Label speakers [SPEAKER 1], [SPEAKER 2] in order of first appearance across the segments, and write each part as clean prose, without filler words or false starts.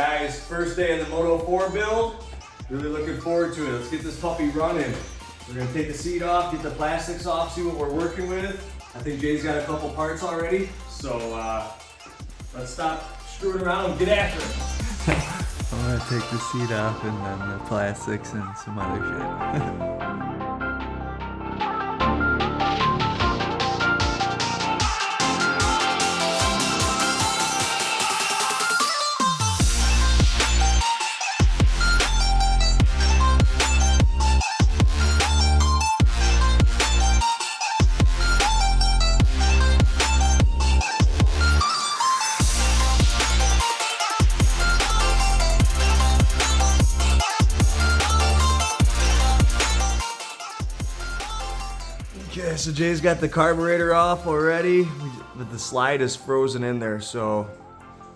[SPEAKER 1] Guys, first day of the Moto 4 build. Really looking forward to it. Let's get this puppy running. We're gonna take the seat off, get the plastics off, see what we're working with. I think Jay's got a couple parts already. So let's stop screwing around and get after it.
[SPEAKER 2] I'm gonna take the seat off and then the plastics and some other shit.
[SPEAKER 1] Okay, so Jay's got the carburetor off already, but the slide is frozen in there, so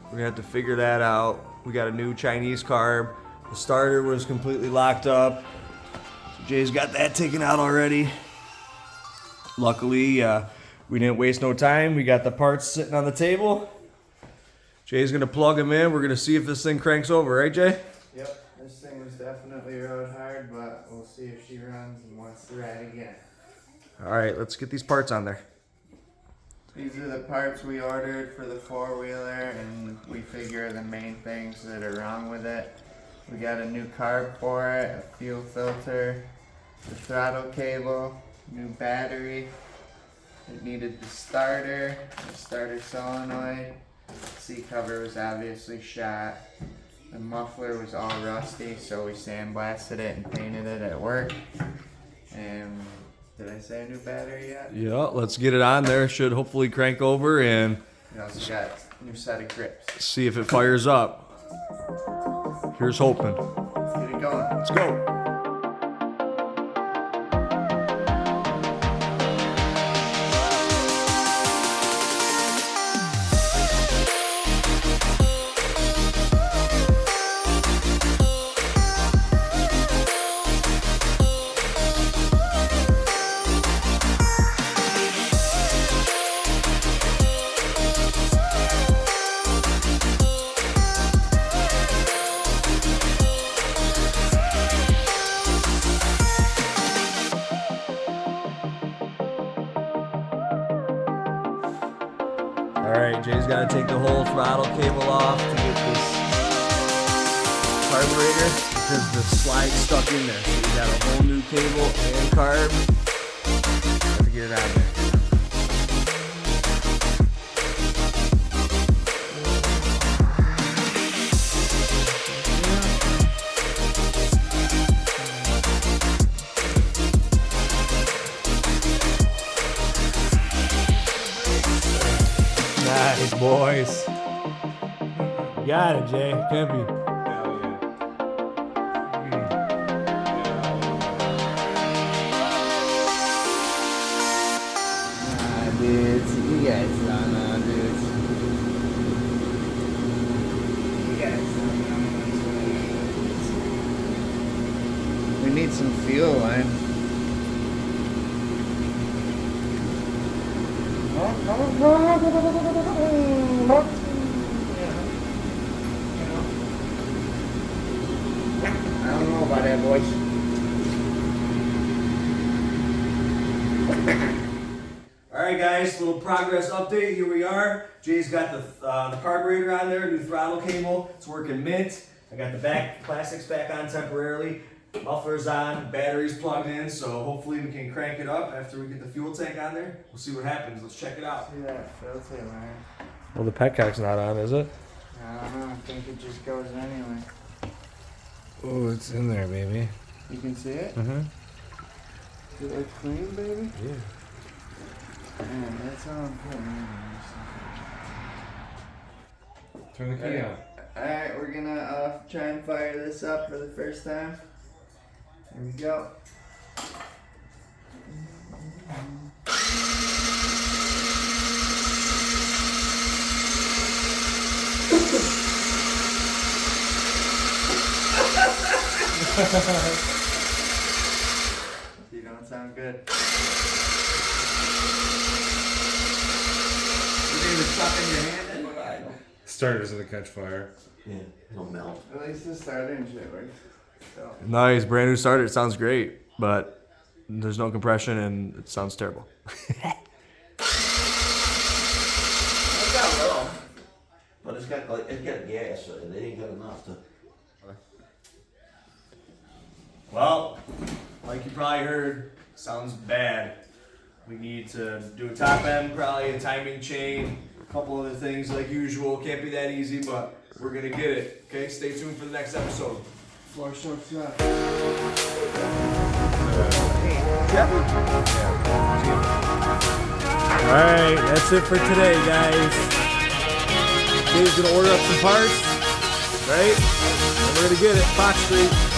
[SPEAKER 1] we're gonna have to figure that out. We got a new Chinese carb. The starter was completely locked up. So Jay's got that taken out already. Luckily, we didn't waste no time. We got the parts sitting on the table. Jay's gonna plug them in. We're gonna see if this thing cranks over, right, Jay?
[SPEAKER 2] Yep, this thing was definitely rode hard, but we'll see if she runs and wants to ride again.
[SPEAKER 1] All right, let's get these parts on there.
[SPEAKER 2] These are the parts we ordered for the four-wheeler, and we figure the main things that are wrong with it. We got a new carb for it, a fuel filter, the throttle cable, new battery. It needed the starter solenoid. The seat cover was obviously shot. The muffler was all rusty, so we sandblasted it and painted it at work. And did I say a new battery yet?
[SPEAKER 1] Yeah, let's get it on there. Should hopefully crank over and
[SPEAKER 2] We also got a new set of grips.
[SPEAKER 1] see if it fires up. Here's hoping.
[SPEAKER 2] Let's get it going.
[SPEAKER 1] Let's go. Alright, Jay's got to take the whole throttle cable off to get this carburetor because the slide's stuck in there. So we got a whole new cable and carb. Have to get it out of there. Nice, boys. You got it, Jay. Pimpy.
[SPEAKER 2] Dudes, you guys don't know, dudes. You guys don't know. We need some fuel line. I don't know about that, boys.
[SPEAKER 1] Alright guys, little progress update. Here we are. Jay's got the carburetor on there, new throttle cable. It's working mint. I got the back plastics back on temporarily. Muffler's on, battery's plugged in, so hopefully we can crank it up after we get the fuel tank on there. We'll see what happens. Let's check it out.
[SPEAKER 2] See that filter, man.
[SPEAKER 1] Well, the petcock's not on, is it?
[SPEAKER 2] I don't know, I think it just goes anyway.
[SPEAKER 1] Oh, it's in there, baby.
[SPEAKER 2] You can see it?
[SPEAKER 1] Mm-hmm.
[SPEAKER 2] Is it like clean, baby?
[SPEAKER 1] Yeah.
[SPEAKER 2] Man, that's all important.
[SPEAKER 1] Turn the key on.
[SPEAKER 2] Alright, we're gonna try and fire this up for the first time. Here we go. You don't sound good.
[SPEAKER 1] You didn't even suck in your hand?
[SPEAKER 3] Starter doesn't catch fire. Yeah, it'll melt.
[SPEAKER 2] At least the starter and shit works. So.
[SPEAKER 1] Nice, brand new starter. It sounds great, but there's no compression and it sounds terrible.
[SPEAKER 3] It's got little, but it's got gas, so it ain't got enough to.
[SPEAKER 1] Well, like you probably heard, sounds bad. We need to do a top end, probably a timing chain, a couple other things like usual. Can't be that easy, but we're gonna get it. Okay, stay tuned for the next episode.
[SPEAKER 2] Floor shorts up.
[SPEAKER 1] Alright, that's it for today, guys. Dave's gonna order up some parts, right? And we're gonna get it, Fox Street.